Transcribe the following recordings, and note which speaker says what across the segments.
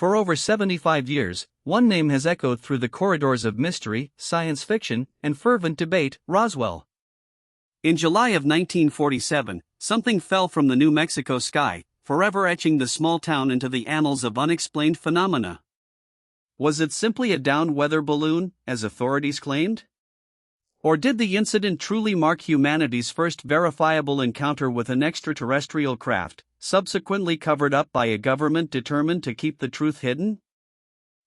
Speaker 1: For over 75 years, one name has echoed through the corridors of mystery, science fiction, and fervent debate: Roswell. In July of 1947, something fell from the New Mexico sky, forever etching the small town into the annals of unexplained phenomena. Was it simply a down-weather balloon, as authorities claimed? Or did the incident truly mark humanity's first verifiable encounter with an extraterrestrial craft, subsequently covered up by a government determined to keep the truth hidden?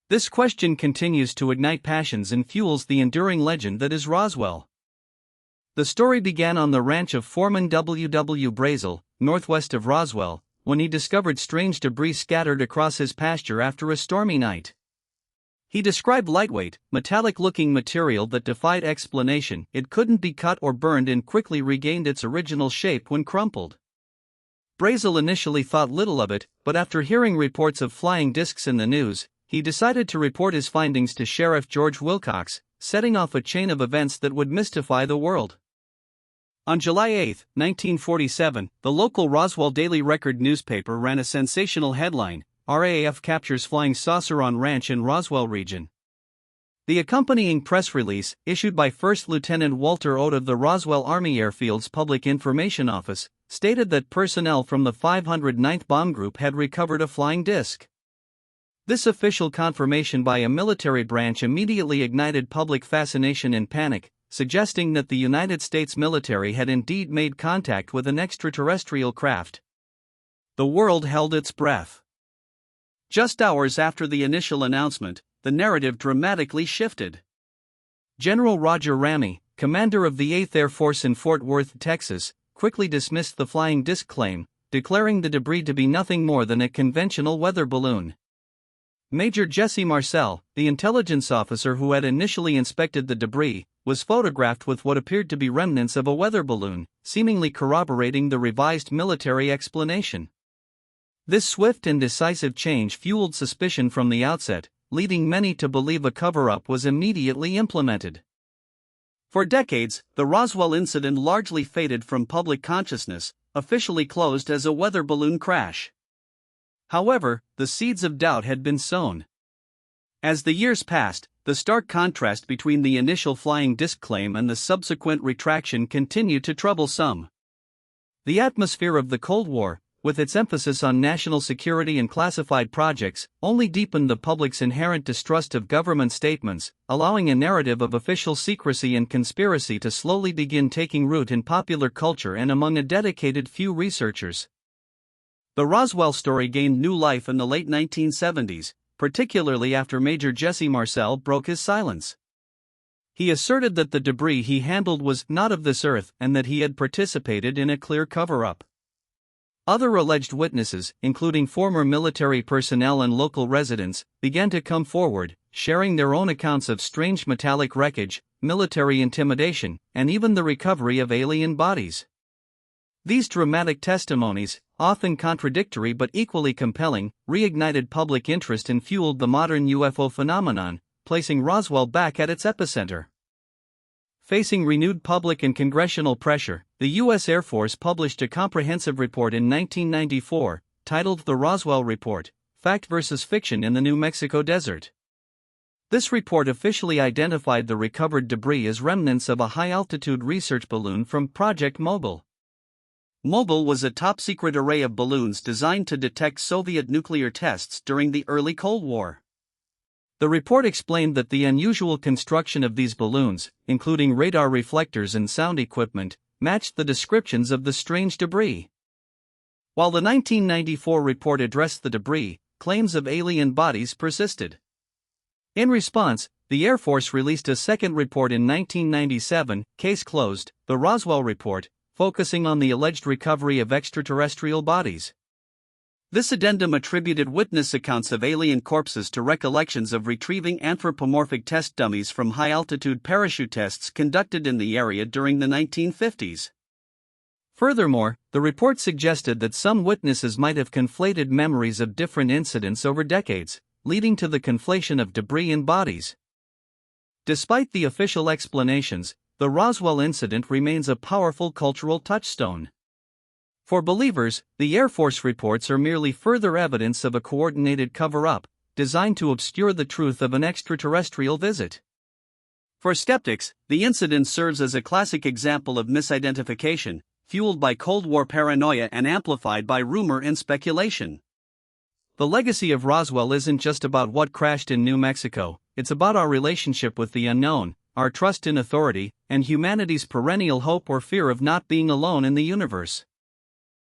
Speaker 1: This question continues to ignite passions and fuels the enduring legend that is Roswell. The story began on the ranch of Foreman W. W. Brazel, northwest of Roswell, when he discovered strange debris scattered across his pasture after a stormy night. He described lightweight, metallic-looking material that defied explanation. It couldn't be cut or burned and quickly regained its original shape when crumpled. Brazel initially thought little of it, but after hearing reports of flying discs in the news, he decided to report his findings to Sheriff George Wilcox, setting off a chain of events that would mystify the world. On July 8, 1947, the local Roswell Daily Record newspaper ran a sensational headline: RAF captures flying saucer on ranch in Roswell region. The accompanying press release, issued by First Lieutenant Walter Oates of the Roswell Army Airfield's Public Information Office, stated that personnel from the 509th Bomb Group had recovered a flying disc. This official confirmation by a military branch immediately ignited public fascination and panic, suggesting that the United States military had indeed made contact with an extraterrestrial craft. The world held its breath. Just hours after the initial announcement, the narrative dramatically shifted. General Roger Ramey, commander of the 8th Air Force in Fort Worth, Texas, quickly dismissed the flying disc claim, declaring the debris to be nothing more than a conventional weather balloon. Major Jesse Marcel, the intelligence officer who had initially inspected the debris, was photographed with what appeared to be remnants of a weather balloon, seemingly corroborating the revised military explanation. This swift and decisive change fueled suspicion from the outset, leading many to believe a cover-up was immediately implemented. For decades, the Roswell incident largely faded from public consciousness, officially closed as a weather balloon crash. However, the seeds of doubt had been sown. As the years passed, the stark contrast between the initial flying disc claim and the subsequent retraction continued to trouble some. The atmosphere of the Cold War, with its emphasis on national security and classified projects, only deepened the public's inherent distrust of government statements, allowing a narrative of official secrecy and conspiracy to slowly begin taking root in popular culture and among a dedicated few researchers. The Roswell story gained new life in the late 1970s, particularly after Major Jesse Marcel broke his silence. He asserted that the debris he handled was not of this earth and that he had participated in a clear cover-up. Other alleged witnesses, including former military personnel and local residents, began to come forward, sharing their own accounts of strange metallic wreckage, military intimidation, and even the recovery of alien bodies. These dramatic testimonies, often contradictory but equally compelling, reignited public interest and fueled the modern UFO phenomenon, placing Roswell back at its epicenter. Facing renewed public and congressional pressure, the U.S. Air Force published a comprehensive report in 1994, titled The Roswell Report: Fact versus Fiction in the New Mexico Desert. This report officially identified the recovered debris as remnants of a high-altitude research balloon from Project Mogul. Mogul was a top-secret array of balloons designed to detect Soviet nuclear tests during the early Cold War. The report explained that the unusual construction of these balloons, including radar reflectors and sound equipment, matched the descriptions of the strange debris. While the 1994 report addressed the debris, claims of alien bodies persisted. In response, the Air Force released a second report in 1997, Case Closed, the Roswell Report, focusing on the alleged recovery of extraterrestrial bodies. This addendum attributed witness accounts of alien corpses to recollections of retrieving anthropomorphic test dummies from high-altitude parachute tests conducted in the area during the 1950s. Furthermore, the report suggested that some witnesses might have conflated memories of different incidents over decades, leading to the conflation of debris and bodies. Despite the official explanations, the Roswell incident remains a powerful cultural touchstone. For believers, the Air Force reports are merely further evidence of a coordinated cover-up, designed to obscure the truth of an extraterrestrial visit. For skeptics, the incident serves as a classic example of misidentification, fueled by Cold War paranoia and amplified by rumor and speculation. The legacy of Roswell isn't just about what crashed in New Mexico, it's about our relationship with the unknown, our trust in authority, and humanity's perennial hope or fear of not being alone in the universe.